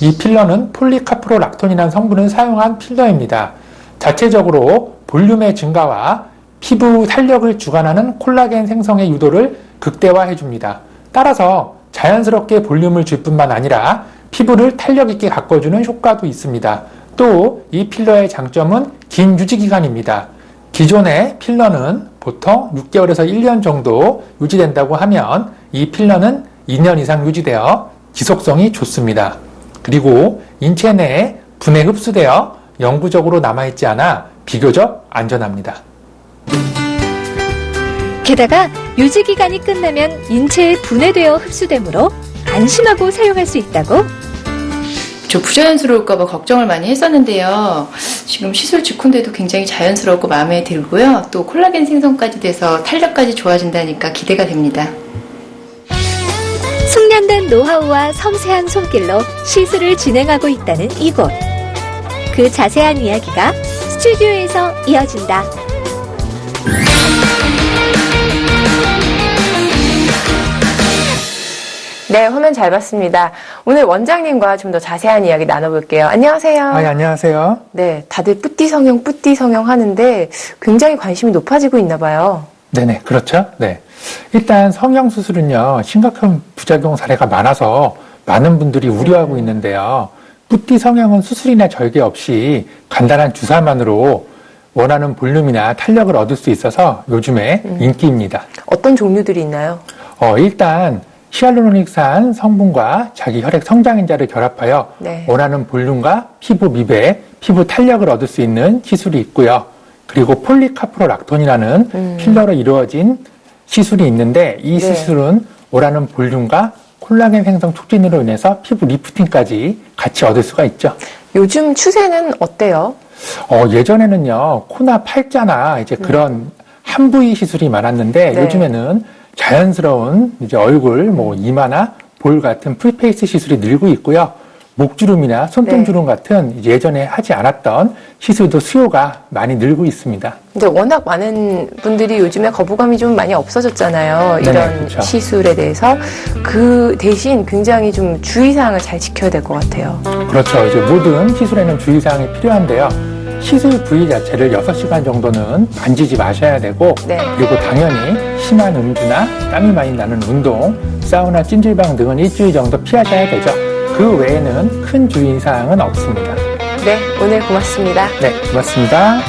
이 필러는 폴리카프로락톤이라는 성분을 사용한 필러입니다. 자체적으로 볼륨의 증가와 피부 탄력을 주관하는 콜라겐 생성의 유도를 극대화해 줍니다. 따라서 자연스럽게 볼륨을 줄 뿐만 아니라 피부를 탄력 있게 가꿔주는 효과도 있습니다. 또 이 필러의 장점은 긴 유지기간입니다. 기존의 필러는 보통 6개월에서 1년 정도 유지된다고 하면 이 필러는 2년 이상 유지되어 지속성이 좋습니다. 그리고 인체 내에 분해 흡수되어 영구적으로 남아있지 않아 비교적 안전합니다. 게다가 유지기간이 끝나면 인체에 분해되어 흡수되므로 안심하고 사용할 수 있다고? 좀 부자연스러울까봐 걱정을 많이 했었는데요. 지금 시술 직후인데도 굉장히 자연스럽고 마음에 들고요. 또 콜라겐 생성까지 돼서 탄력까지 좋아진다니까 기대가 됩니다. 숙련된 노하우와 섬세한 손길로 시술을 진행하고 있다는 이곳. 그 자세한 이야기가 스튜디오에서 이어진다. 네, 화면 잘 봤습니다. 오늘 원장님과 좀 더 자세한 이야기 나눠볼게요. 안녕하세요. 안녕하세요. 네, 다들 뿌띠 성형 하는데 굉장히 관심이 높아지고 있나 봐요. 네네, 그렇죠. 네. 일단 성형수술은요, 심각한 부작용 사례가 많아서 많은 분들이 우려하고 있는데요. 뿌띠 성형은 수술이나 절개 없이 간단한 주사만으로 원하는 볼륨이나 탄력을 얻을 수 있어서 요즘에 인기입니다. 어떤 종류들이 있나요? 일단 히알루로닉산 성분과 자기 혈액 성장인자를 결합하여 네. 원하는 볼륨과 피부 미백, 피부 탄력을 얻을 수 있는 시술이 있고요. 그리고 폴리카프로락톤이라는 필러로 이루어진 시술이 있는데 이 시술은 원하는 볼륨과 콜라겐 생성 촉진으로 인해서 피부 리프팅까지 같이 얻을 수가 있죠. 요즘 추세는 어때요? 예전에는요, 코나 팔자나 이제 그런 한 부위 시술이 많았는데 요즘에는 자연스러운 이제 얼굴, 이마나 볼 같은 풀페이스 시술이 늘고 있고요. 목주름이나 손등주름 같은 이제 예전에 하지 않았던 시술도 수요가 많이 늘고 있습니다. 근데 워낙 많은 분들이 요즘에 거부감이 좀 많이 없어졌잖아요. 네네, 이런 그렇죠. 시술에 대해서. 그 대신 굉장히 좀 주의사항을 잘 지켜야 될 것 같아요. 그렇죠. 이제 모든 시술에는 주의사항이 필요한데요. 시술 부위 자체를 6시간 정도는 만지지 마셔야 되고 그리고 당연히 심한 음주나 땀이 많이 나는 운동, 사우나, 찜질방 등은 일주일 정도 피하셔야 되죠. 그 외에는 큰 주의사항은 없습니다. 네, 오늘 고맙습니다. 네, 고맙습니다.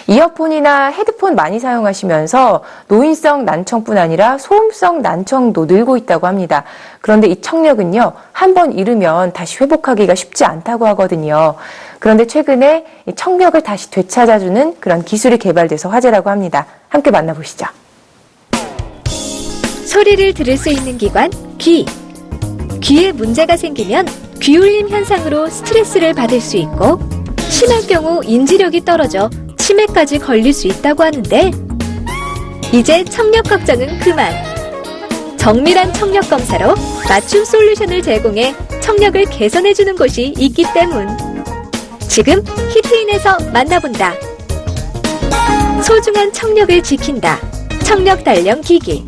이어폰이나 헤드폰 많이 사용하시면서 노인성 난청뿐 아니라 소음성 난청도 늘고 있다고 합니다. 그런데 이 청력은요, 한번 잃으면 다시 회복하기가 쉽지 않다고 하거든요. 그런데 최근에 이 청력을 다시 되찾아주는 그런 기술이 개발돼서 화제라고 합니다. 함께 만나보시죠. 소리를 들을 수 있는 기관, 귀. 귀에 문제가 생기면 귀울림 현상으로 스트레스를 받을 수 있고 심할 경우 인지력이 떨어져 치매까지 걸릴 수 있다고 하는데 이제 청력 걱정은 그만. 정밀한 청력 검사로 맞춤 솔루션을 제공해 청력을 개선해주는 곳이 있기 때문. 지금 히트인에서 만나본다. 소중한 청력을 지킨다. 청력 단련 기기.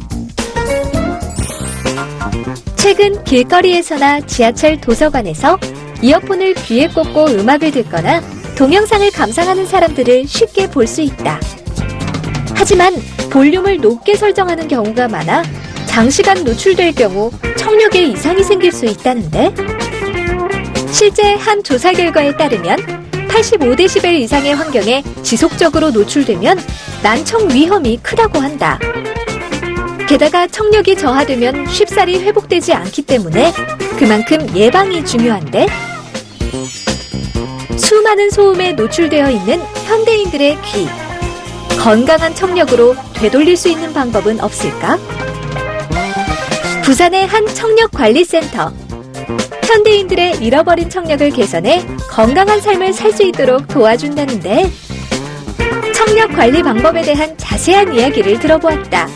최근 길거리에서나 지하철 도서관에서 이어폰을 귀에 꽂고 음악을 듣거나 동영상을 감상하는 사람들을 쉽게 볼 수 있다. 하지만 볼륨을 높게 설정하는 경우가 많아 장시간 노출될 경우 청력에 이상이 생길 수 있다는데 실제 한 조사 결과에 따르면 85데시벨 이상의 환경에 지속적으로 노출되면 난청 위험이 크다고 한다. 게다가 청력이 저하되면 쉽사리 회복되지 않기 때문에 그만큼 예방이 중요한데 수많은 소음에 노출되어 있는 현대인들의 귀. 건강한 청력으로 되돌릴 수 있는 방법은 없을까? 부산의 한 청력관리센터. 현대인들의 잃어버린 청력을 개선해 건강한 삶을 살 수 있도록 도와준다는데 청력 관리 방법에 대한 자세한 이야기를 들어보았다.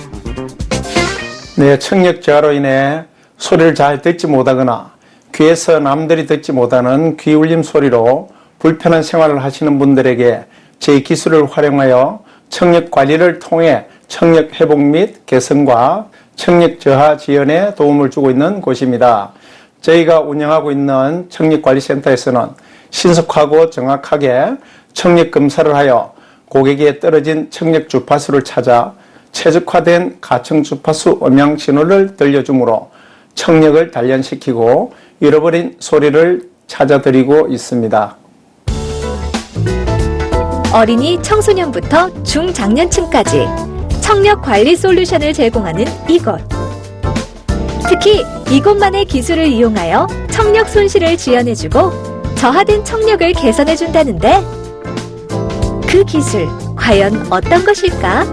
네, 청력 저하로 인해 소리를 잘 듣지 못하거나 귀에서 남들이 듣지 못하는 귀울림 소리로 불편한 생활을 하시는 분들에게 저희 기술을 활용하여 청력 관리를 통해 청력 회복 및 개선과 청력 저하 지연에 도움을 주고 있는 곳입니다. 저희가 운영하고 있는 청력관리센터에서는 신속하고 정확하게 청력 검사를 하여 고객의 떨어진 청력 주파수를 찾아 최적화된 가청 주파수 음향 신호를 들려주므로 청력을 단련시키고 잃어버린 소리를 찾아드리고 있습니다. 어린이 청소년부터 중장년층까지 청력 관리 솔루션을 제공하는 이곳. 특히 이곳만의 기술을 이용하여 청력 손실을 지연해주고 저하된 청력을 개선해준다는데 그 기술 과연 어떤 것일까?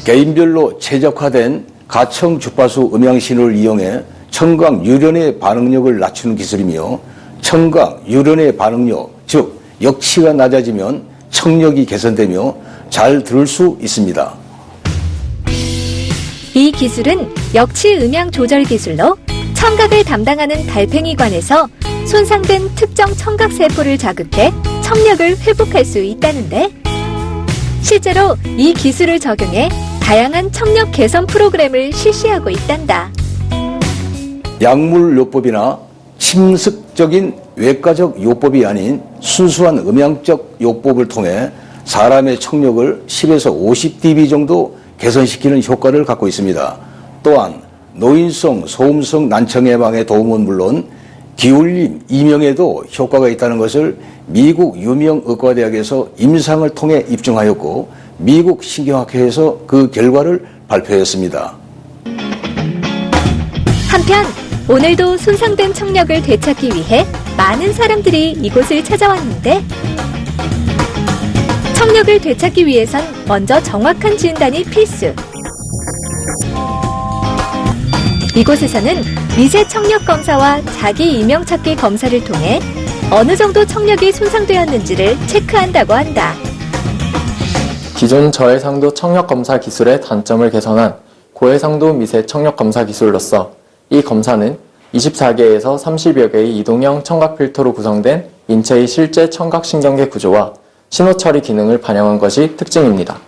개인별로 최적화된 가청 주파수 음향 신호를 이용해 청각 유련의 반응력을 낮추는 기술이며 청각 유련의 반응력, 즉 역치가 낮아지면 청력이 개선되며 잘 들을 수 있습니다. 이 기술은 역치 음향 조절 기술로 청각을 담당하는 달팽이관에서 손상된 특정 청각 세포를 자극해 청력을 회복할 수 있다는데, 실제로 이 기술을 적용해 다양한 청력 개선 프로그램을 실시하고 있단다. 약물요법이나 침습적인 외과적 요법이 아닌 순수한 음향적 요법을 통해 사람의 청력을 10에서 50dB 정도 개선시키는 효과를 갖고 있습니다. 또한 노인성, 소음성 난청 예방의 도움은 물론 기울임 이명에도 효과가 있다는 것을 미국 유명 의과대학에서 임상을 통해 입증하였고 미국 신경학회에서 그 결과를 발표했습니다. 한편 오늘도 손상된 청력을 되찾기 위해 많은 사람들이 이곳을 찾아왔는데, 청력을 되찾기 위해선 먼저 정확한 진단이 필수. 이곳에서는 미세 청력 검사와 자기 이명 찾기 검사를 통해 어느 정도 청력이 손상되었는지를 체크한다고 한다. 기존 저해상도 청력 검사 기술의 단점을 개선한 고해상도 미세 청력 검사 기술로서 이 검사는 24개에서 30여 개의 이동형 청각 필터로 구성된 인체의 실제 청각신경계 구조와 신호 처리 기능을 반영한 것이 특징입니다.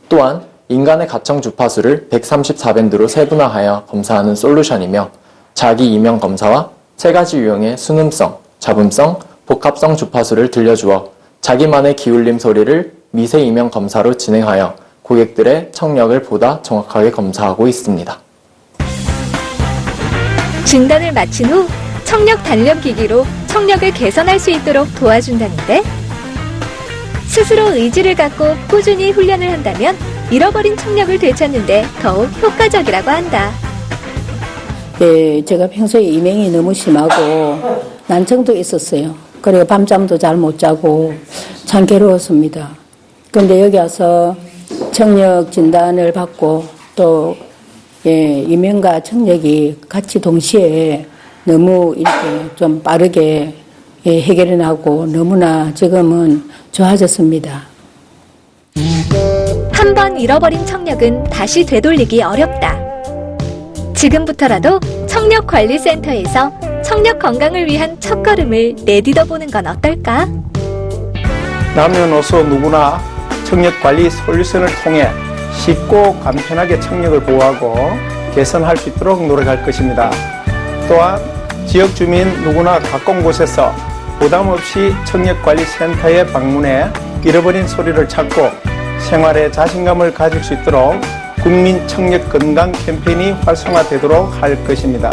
또한 인간의 가청 주파수를 134밴드로 세분화하여 검사하는 솔루션이며 자기 이명 검사와 세 가지 유형의 순음성, 잡음성, 복합성 주파수를 들려주어 자기만의 기울림 소리를 미세 이명 검사로 진행하여 고객들의 청력을 보다 정확하게 검사하고 있습니다. 진단을 마친 후 청력 단련 기기로 청력을 개선할 수 있도록 도와준다는데, 스스로 의지를 갖고 꾸준히 훈련을 한다면 잃어버린 청력을 되찾는데 더욱 효과적이라고 한다. 네, 제가 평소에 이명이 너무 심하고 난청도 있었어요. 그리고 밤잠도 잘 못 자고 참 괴로웠습니다. 그런데 여기 와서 청력 진단을 받고 또 이명과 청력이 같이 동시에 너무 이렇게 좀 빠르게 해결이 나고 너무나 지금은 좋아졌습니다. 한 번 잃어버린 청력은 다시 되돌리기 어렵다. 지금부터라도 청력관리센터에서 청력 건강을 위한 첫걸음을 내딛어 보는 건 어떨까? 남녀노소 누구나 청력관리 솔루션을 통해 쉽고 간편하게 청력을 보호하고 개선할 수 있도록 노력할 것입니다. 또한 지역 주민 누구나 가까운 곳에서 부담 없이 청력관리센터에 방문해 잃어버린 소리를 찾고 생활에 자신감을 가질 수 있도록 국민 청력 건강 캠페인이 활성화되도록 할 것입니다.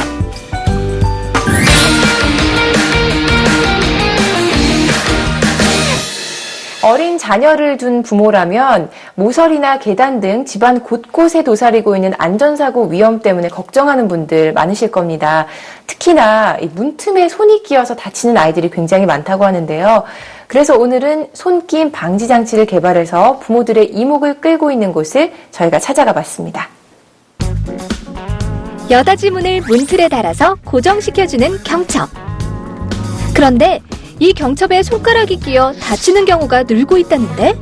어린 자녀를 둔 부모라면 모서리나 계단 등 집안 곳곳에 도사리고 있는 안전사고 위험 때문에 걱정하는 분들 많으실 겁니다. 특히나 이 문틈에 손이 끼어서 다치는 아이들이 굉장히 많다고 하는데요. 그래서 오늘은 손김 방지 장치를 개발해서 부모들의 이목을 끌고 있는 곳을 저희가 찾아가 봤습니다. 여닫이 문을 문틀에 달아서 고정시켜주는 경첩. 그런데 이 경첩에 손가락이 끼어 다치는 경우가 늘고 있다는데?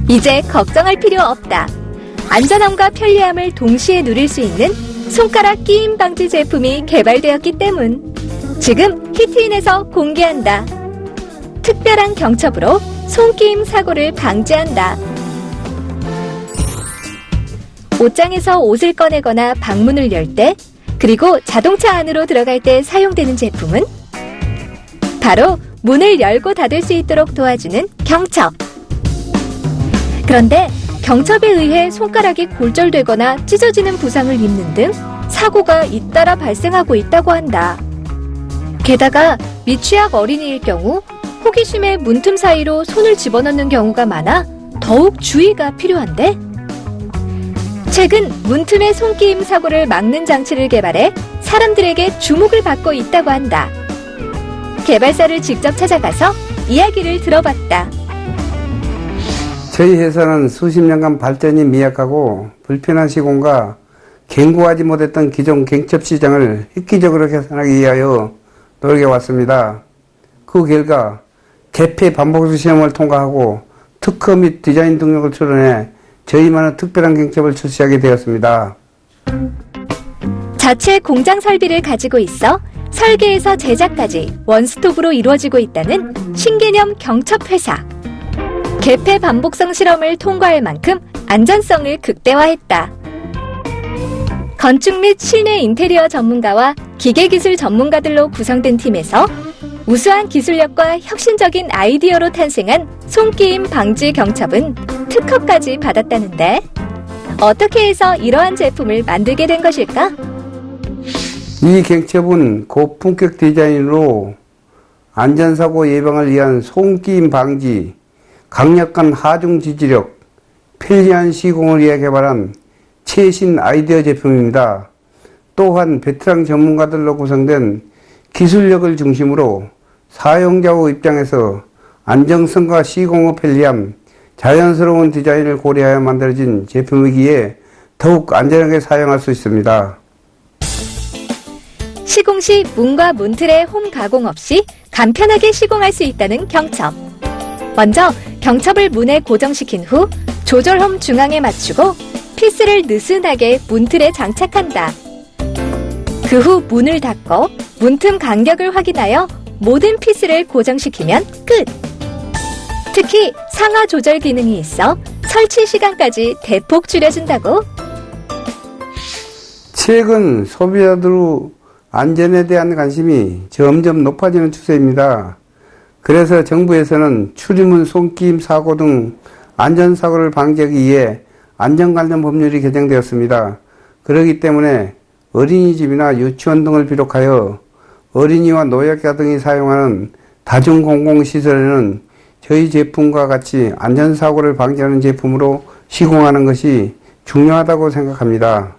이제 걱정할 필요 없다. 안전함과 편리함을 동시에 누릴 수 있는 손가락 끼임 방지 제품이 개발되었기 때문. 지금 히트인에서 공개한다. 특별한 경첩으로 손끼임 사고를 방지한다. 옷장에서 옷을 꺼내거나 방문을 열 때, 그리고 자동차 안으로 들어갈 때 사용되는 제품은 바로 문을 열고 닫을 수 있도록 도와주는 경첩. 그런데 경첩에 의해 손가락이 골절되거나 찢어지는 부상을 입는 등 사고가 잇따라 발생하고 있다고 한다. 게다가 미취학 어린이일 경우 호기심에 문틈 사이로 손을 집어넣는 경우가 많아 더욱 주의가 필요한데, 최근 문틈의 손끼임 사고를 막는 장치를 개발해 사람들에게 주목을 받고 있다고 한다. 개발사를 직접 찾아가서 이야기를 들어봤다. 저희 회사는 수십 년간 발전이 미약하고 불편한 시공과 견고하지 못했던 기존 경첩 시장을 획기적으로 개선하기 위하여 노력해왔습니다. 그 결과 개폐 반복수 시험을 통과하고 특허 및 디자인 등록을 출원해 저희만의 특별한 경첩을 출시하게 되었습니다. 자체 공장 설비를 가지고 있어 설계에서 제작까지 원스톱으로 이루어지고 있다는 신개념 경첩회사. 개폐 반복성 실험을 통과할 만큼 안전성을 극대화했다. 건축 및 실내 인테리어 전문가와 기계기술 전문가들로 구성된 팀에서 우수한 기술력과 혁신적인 아이디어로 탄생한 손끼임 방지 경첩은 특허까지 받았다는데 어떻게 해서 이러한 제품을 만들게 된 것일까? 이 경첩은 고품격 디자인으로 안전사고 예방을 위한 손끼임 방지, 강력한 하중 지지력, 편리한 시공을 위해 개발한 최신 아이디어 제품입니다. 또한 베테랑 전문가들로 구성된 기술력을 중심으로 사용자 입장에서 안정성과 시공의 편리함, 자연스러운 디자인을 고려하여 만들어진 제품이기에 더욱 안전하게 사용할 수 있습니다. 시공 시 문과 문틀의 홈 가공 없이 간편하게 시공할 수 있다는 경첩. 먼저 경첩을 문에 고정시킨 후 조절홈 중앙에 맞추고 피스를 느슨하게 문틀에 장착한다. 그 후 문을 닫고 문틈 간격을 확인하여 모든 피스를 고정시키면 끝! 특히 상하 조절 기능이 있어 설치 시간까지 대폭 줄여준다고. 최근 소비자들의 안전에 대한 관심이 점점 높아지는 추세입니다. 그래서 정부에서는 출입문 손끼임 사고 등 안전사고를 방지하기 위해 안전 관련 법률이 개정되었습니다. 그렇기 때문에 어린이집이나 유치원 등을 비롯하여 어린이와 노약자 등이 사용하는 다중공공시설에는 저희 제품과 같이 안전사고를 방지하는 제품으로 시공하는 것이 중요하다고 생각합니다.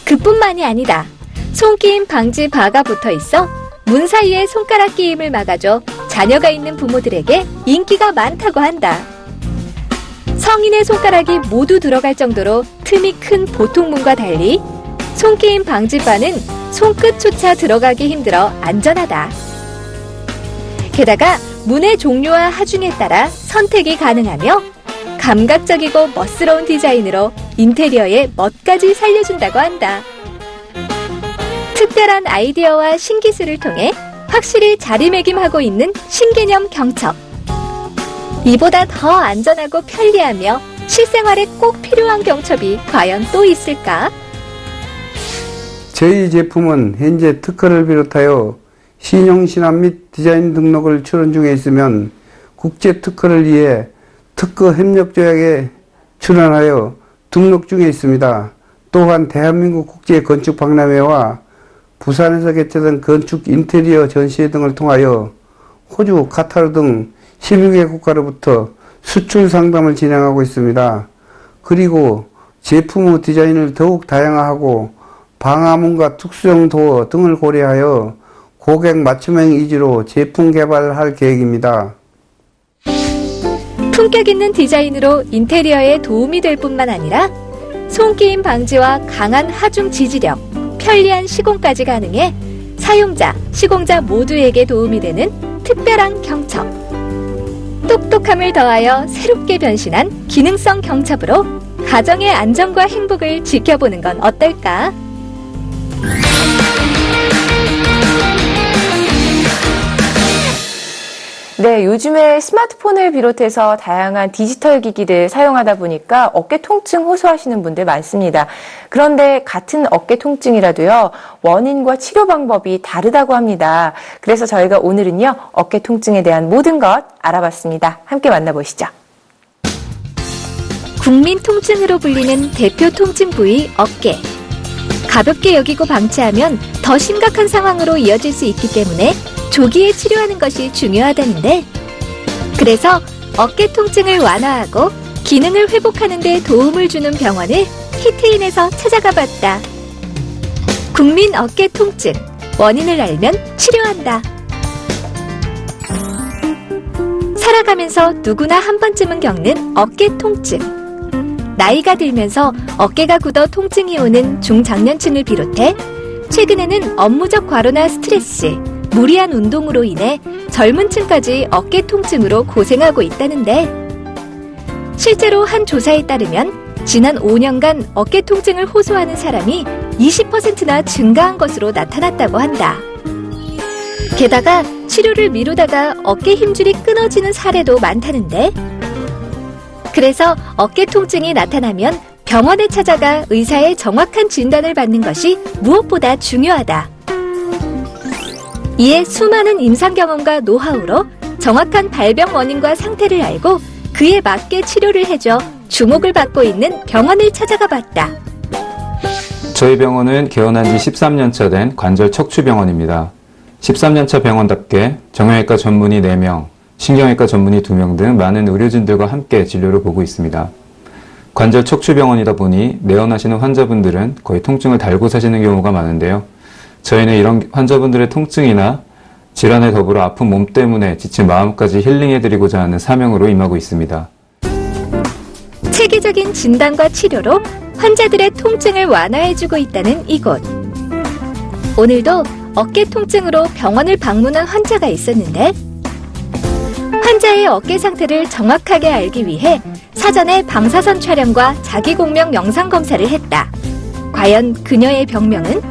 그뿐만이 아니다. 손끼임 방지 바가 붙어 있어 문 사이에 손가락 끼임을 막아줘 자녀가 있는 부모들에게 인기가 많다고 한다. 성인의 손가락이 모두 들어갈 정도로 틈이 큰 보통 문과 달리 손끼임 방지 바는 손끝조차 들어가기 힘들어 안전하다. 게다가 문의 종류와 하중에 따라 선택이 가능하며 감각적이고 멋스러운 디자인으로 인테리어의 멋까지 살려준다고 한다. 특별한 아이디어와 신기술을 통해 확실히 자리매김하고 있는 신개념 경첩. 이보다 더 안전하고 편리하며 실생활에 꼭 필요한 경첩이 과연 또 있을까? 저희 제품은 현재 특허를 비롯하여 신용신압 및 디자인 등록을 출원 중에 있으면 국제 특허를 위해 특허 협력조약에 출원하여 등록 중에 있습니다. 또한 대한민국 국제건축박람회와 부산에서 개최된 건축 인테리어 전시회 등을 통하여 호주, 카타르 등 11개 국가로부터 수출 상담을 진행하고 있습니다. 그리고 제품의 디자인을 더욱 다양화하고 방화문과 특수형 도어 등을 고려하여 고객 맞춤형 위주로 제품 개발을 할 계획입니다. 품격 있는 디자인으로 인테리어에 도움이 될 뿐만 아니라 손끼임 방지와 강한 하중 지지력, 편리한 시공까지 가능해 사용자, 시공자 모두에게 도움이 되는 특별한 경첩. 똑똑함을 더하여 새롭게 변신한 기능성 경첩으로 가정의 안전과 행복을 지켜보는 건 어떨까? 네, 요즘에 스마트폰을 비롯해서 다양한 디지털 기기를 사용하다 보니까 어깨 통증 호소하시는 분들 많습니다. 그런데 같은 어깨 통증이라도요, 원인과 치료 방법이 다르다고 합니다. 그래서 저희가 오늘은요, 어깨 통증에 대한 모든 것 알아봤습니다. 함께 만나보시죠. 국민 통증으로 불리는 대표 통증 부위 어깨. 가볍게 여기고 방치하면 더 심각한 상황으로 이어질 수 있기 때문에 조기에 치료하는 것이 중요하다는데, 그래서 어깨 통증을 완화하고 기능을 회복하는 데 도움을 주는 병원을 히트인에서 찾아가 봤다. 국민 어깨 통증, 원인을 알면 치료한다. 살아가면서 누구나 한 번쯤은 겪는 어깨 통증. 나이가 들면서 어깨가 굳어 통증이 오는 중장년층을 비롯해 최근에는 업무적 과로나 스트레스, 무리한 운동으로 인해 젊은 층까지 어깨 통증으로 고생하고 있다는데 실제로 한 조사에 따르면 지난 5년간 어깨 통증을 호소하는 사람이 20%나 증가한 것으로 나타났다고 한다. 게다가 치료를 미루다가 어깨 힘줄이 끊어지는 사례도 많다는데 그래서 어깨 통증이 나타나면 병원에 찾아가 의사의 정확한 진단을 받는 것이 무엇보다 중요하다. 이에 수많은 임상 경험과 노하우로 정확한 발병 원인과 상태를 알고 그에 맞게 치료를 해줘 주목을 받고 있는 병원을 찾아가 봤다. 저희 병원은 개원한 지 13년차 된 관절 척추병원입니다. 13년차 병원답게 정형외과 전문의 4명, 신경외과 전문의 2명 등 많은 의료진들과 함께 진료를 보고 있습니다. 관절 척추병원이다 보니 내원하시는 환자분들은 거의 통증을 달고 사시는 경우가 많은데요. 저희는 이런 환자분들의 통증이나 질환에 더불어 아픈 몸 때문에 지친 마음까지 힐링해드리고자 하는 사명으로 임하고 있습니다. 체계적인 진단과 치료로 환자들의 통증을 완화해주고 있다는 이곳. 오늘도 어깨 통증으로 병원을 방문한 환자가 있었는데 환자의 어깨 상태를 정확하게 알기 위해 사전에 방사선 촬영과 자기공명 영상 검사를 했다. 과연 그녀의 병명은?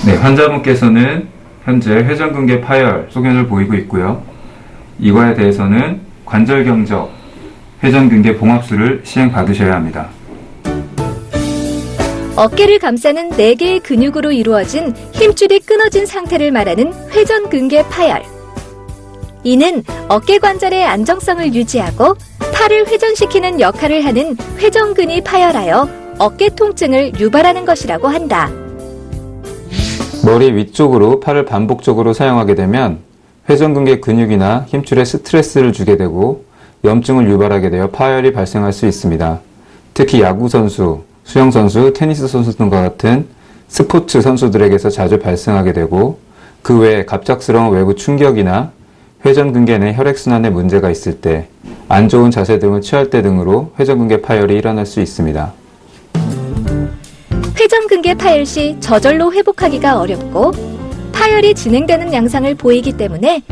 네, 환자분께서는 현재 회전근개 파열 소견을 보이고 있고요. 이거에 대해서는 관절 경적, 회전근개 봉합술을 시행받으셔야 합니다. 어깨를 감싸는 4개의 근육으로 이루어진 힘줄이 끊어진 상태를 말하는 회전근개 파열. 이는 어깨 관절의 안정성을 유지하고 팔을 회전시키는 역할을 하는 회전근이 파열하여 어깨 통증을 유발하는 것이라고 한다. 머리 위쪽으로 팔을 반복적으로 사용하게 되면 회전근개 근육이나 힘줄에 스트레스를 주게 되고 염증을 유발하게 되어 파열이 발생할 수 있습니다. 특히 야구선수, 수영선수, 테니스 선수 등과 같은 스포츠 선수들에게서 자주 발생하게 되고 그 외에 갑작스러운 외부 충격이나 회전근개 내 혈액순환에 문제가 있을 때, 안 좋은 자세 등을 취할 때 등으로 회전근개 파열이 일어날 수 있습니다. 회전근개 파열 시 저절로 회복하기가 어렵고 파열이 진행되는 양상을 보이기 때문에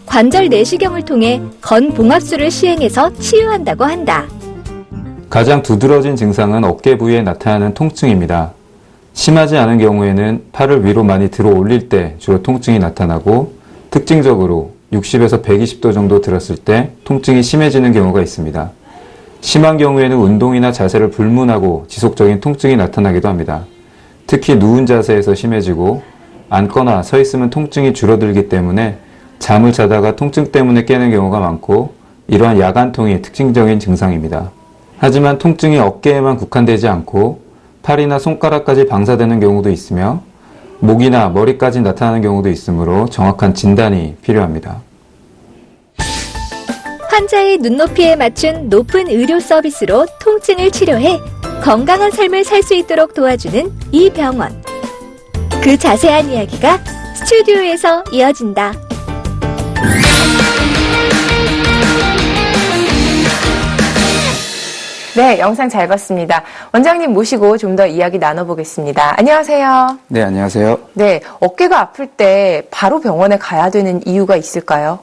관절 내시경을 통해 건봉합술을 시행해서 치유한다고 한다. 가장 두드러진 증상은 어깨 부위에 나타나는 통증입니다. 심하지 않은 경우에는 팔을 위로 많이 들어 올릴 때 주로 통증이 나타나고 특징적으로 60에서 120도 정도 들었을 때 통증이 심해지는 경우가 있습니다. 심한 경우에는 운동이나 자세를 불문하고 지속적인 통증이 나타나기도 합니다. 특히 누운 자세에서 심해지고 앉거나 서 있으면 통증이 줄어들기 때문에 잠을 자다가 통증 때문에 깨는 경우가 많고 이러한 야간통이 특징적인 증상입니다. 하지만 통증이 어깨에만 국한되지 않고 팔이나 손가락까지 방사되는 경우도 있으며 목이나 머리까지 나타나는 경우도 있으므로 정확한 진단이 필요합니다. 환자의 눈높이에 맞춘 높은 의료 서비스로 통증을 치료해 건강한 삶을 살 수 있도록 도와주는 이 병원. 그 자세한 이야기가 스튜디오에서 이어진다. 네, 영상 잘 봤습니다. 원장님 모시고 좀 더 이야기 나눠보겠습니다. 안녕하세요. 네, 안녕하세요. 네, 어깨가 아플 때 바로 병원에 가야 되는 이유가 있을까요?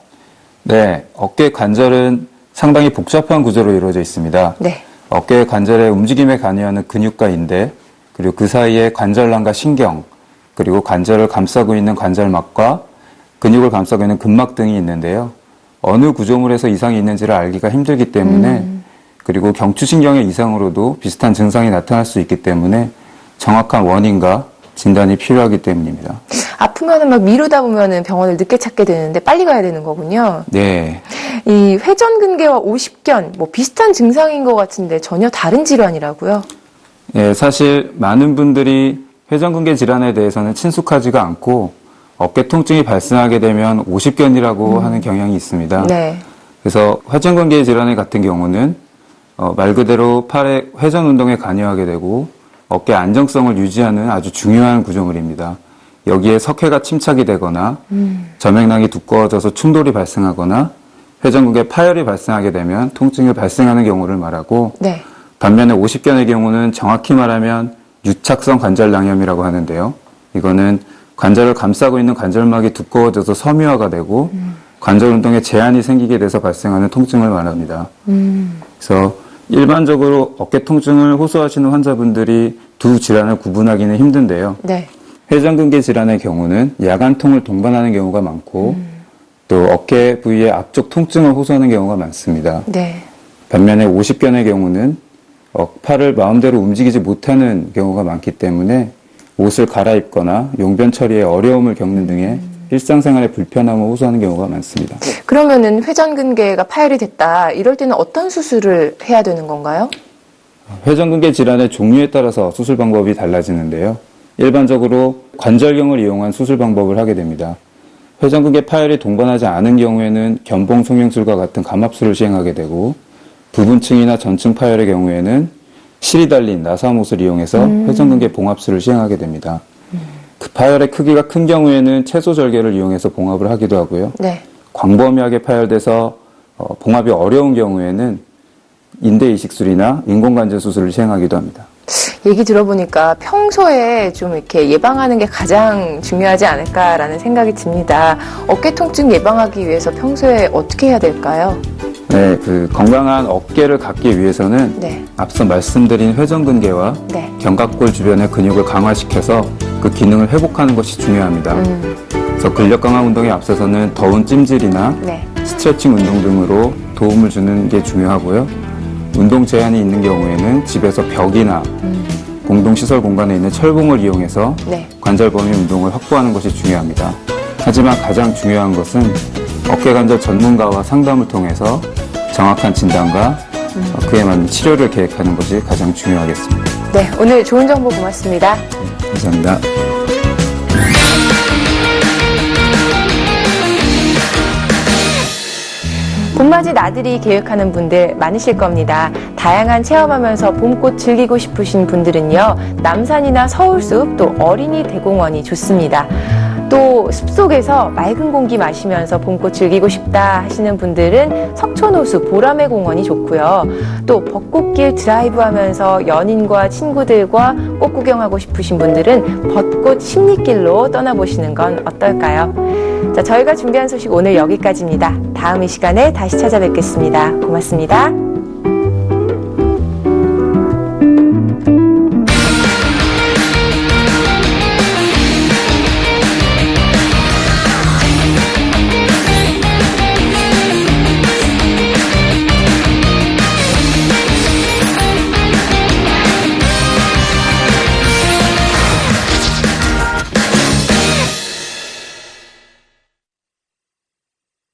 네, 어깨 관절은 상당히 복잡한 구조로 이루어져 있습니다. 네. 어깨 관절의 움직임에 관여하는 근육과 인대, 그리고 그 사이에 관절란과 신경, 그리고 관절을 감싸고 있는 관절막과 근육을 감싸고 있는 근막 등이 있는데요. 어느 구조물에서 이상이 있는지를 알기가 힘들기 때문에 그리고 경추신경의 이상으로도 비슷한 증상이 나타날 수 있기 때문에 정확한 원인과 진단이 필요하기 때문입니다. 아프면은 막 미루다 보면은 병원을 늦게 찾게 되는데 빨리 가야 되는 거군요. 네. 이 회전근개와 오십견, 뭐 비슷한 증상인 것 같은데 전혀 다른 질환이라고요? 네, 사실 많은 분들이 회전근개 질환에 대해서는 친숙하지가 않고 어깨 통증이 발생하게 되면 오십견이라고 하는 경향이 있습니다. 네. 그래서 회전근개 질환 같은 경우는 말 그대로 팔의 회전 운동에 관여하게 되고 어깨 안정성을 유지하는 아주 중요한 구조물입니다. 여기에 석회가 침착이 되거나 점액낭이 두꺼워져서 충돌이 발생하거나 회전근개 파열이 발생하게 되면 통증이 발생하는 경우를 말하고 네. 반면에 50견의 경우는 정확히 말하면 유착성 관절낭염이라고 하는데요. 이거는 관절을 감싸고 있는 관절막이 두꺼워져서 섬유화가 되고 관절 운동에 제한이 생기게 돼서 발생하는 통증을 말합니다. 그래서 일반적으로 어깨 통증을 호소하시는 환자분들이 두 질환을 구분하기는 힘든데요. 네. 회전근개 질환의 경우는 야간통을 동반하는 경우가 많고 또 어깨 부위의 앞쪽 통증을 호소하는 경우가 많습니다. 네. 반면에 50견의 경우는 팔을 마음대로 움직이지 못하는 경우가 많기 때문에 옷을 갈아입거나 용변 처리에 어려움을 겪는 등의 일상생활의 불편함을 호소하는 경우가 많습니다. 그러면은 회전근개가 파열이 됐다. 이럴 때는 어떤 수술을 해야 되는 건가요? 회전근개 질환의 종류에 따라서 수술 방법이 달라지는데요. 일반적으로 관절경을 이용한 수술 방법을 하게 됩니다. 회전근개 파열이 동반하지 않은 경우에는 견봉 송영술과 같은 감압술을 시행하게 되고 부분층이나 전층 파열의 경우에는 실이 달린 나사못을 이용해서 회전근개 봉합술을 시행하게 됩니다. 그 파열의 크기가 큰 경우에는 채소절개를 이용해서 봉합을 하기도 하고요. 네. 광범위하게 파열돼서 봉합이 어려운 경우에는 인대 이식술이나 인공관절 수술을 시행하기도 합니다. 얘기 들어보니까 평소에 좀 이렇게 예방하는 게 가장 중요하지 않을까라는 생각이 듭니다. 어깨 통증 예방하기 위해서 평소에 어떻게 해야 될까요? 네, 건강한 어깨를 갖기 위해서는 네. 앞서 말씀드린 회전근개와 네. 견갑골 주변의 근육을 강화시켜서 그 기능을 회복하는 것이 중요합니다. 그래서 근력 강화 운동에 앞서서는 더운 찜질이나 네. 스트레칭 운동 등으로 도움을 주는 게 중요하고요. 운동 제한이 있는 경우에는 집에서 벽이나 공동시설 공간에 있는 철봉을 이용해서 네. 관절 범위 운동을 확보하는 것이 중요합니다. 하지만 가장 중요한 것은 어깨관절 전문가와 상담을 통해서 정확한 진단과 그에 맞는 치료를 계획하는 것이 가장 중요하겠습니다. 네, 오늘 좋은 정보 고맙습니다. 감사합니다. 봄맞이 나들이 계획하는 분들 많으실 겁니다. 다양한 체험하면서 봄꽃 즐기고 싶으신 분들은요, 남산이나 서울숲 또 어린이 대공원이 좋습니다. 또 숲속에서 맑은 공기 마시면서 봄꽃 즐기고 싶다 하시는 분들은 석촌호수 보라매 공원이 좋고요. 또 벚꽃길 드라이브 하면서 연인과 친구들과 꽃 구경하고 싶으신 분들은 벚꽃 십리길로 떠나보시는 건 어떨까요? 자, 저희가 준비한 소식 오늘 여기까지입니다. 다음 이 시간에 다시 찾아뵙겠습니다. 고맙습니다.